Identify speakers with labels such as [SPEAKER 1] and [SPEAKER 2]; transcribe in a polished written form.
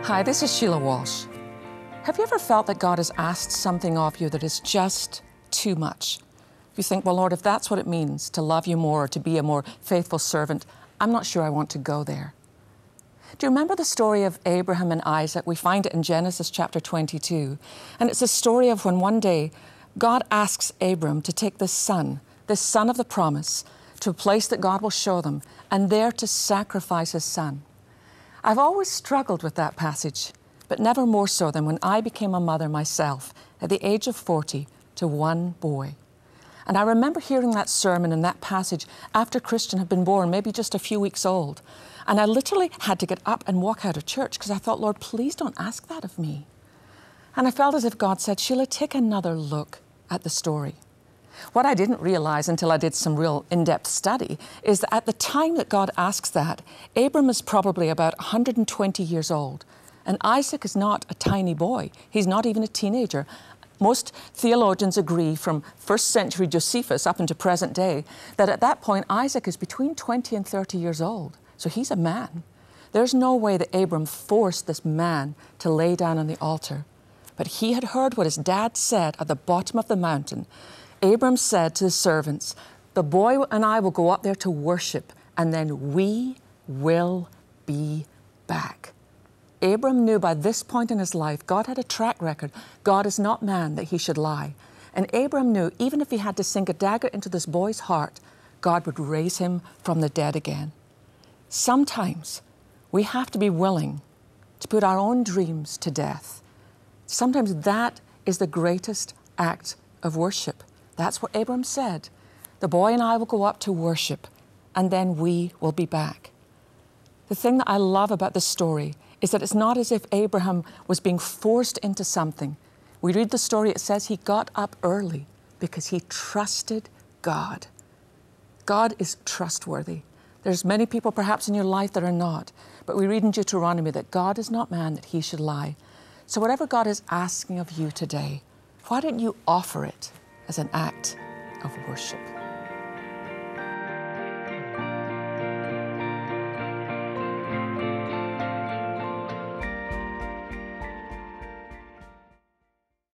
[SPEAKER 1] Hi, this is Sheila Walsh. Have you ever felt that God has asked something of you that is just too much? You think, well, Lord, if that's what it means to love you more, or to be a more faithful servant, I'm not sure I want to go there. Do you remember the story of Abraham and Isaac? We find it in Genesis chapter 22. And it's a story of when one day God asks Abram to take this son of the promise, to a place that God will show them, and there to sacrifice his son. I've always struggled with that passage, but never more so than when I became a mother myself at the age of 40 to one boy. And I remember hearing that sermon and that passage after Christian had been born, maybe just a few weeks old. And I literally had to get up and walk out of church because I thought, Lord, please don't ask that of me. And I felt as if God said, Sheila, take another look at the story. What I didn't realize until I did some real in-depth study is that at the time that God asks that, Abram is probably about 120 years old. And Isaac is not a tiny boy. He's not even a teenager. Most theologians agree from 1st century Josephus up into present day that at that point Isaac is between 20 and 30 years old. So he's a man. There's no way that Abram forced this man to lay down on the altar. But he had heard what his dad said at the bottom of the mountain. Abram said to the servants, the boy and I will go up there to worship, and then we will be back. Abram knew by this point in his life, God had a track record. God is not man that he should lie. And Abram knew even if he had to sink a dagger into this boy's heart, God would raise him from the dead again. Sometimes we have to be willing to put our own dreams to death. Sometimes that is the greatest act of worship. That's what Abram said. The boy and I will go up to worship, and then we will be back. The thing that I love about this story is that it's not as if Abraham was being forced into something. We read the story, it says he got up early because he trusted God. God is trustworthy. There's many people perhaps in your life that are not, but we read in Deuteronomy that God is not man that he should lie. So whatever God is asking of you today, why don't you offer it as an act of worship?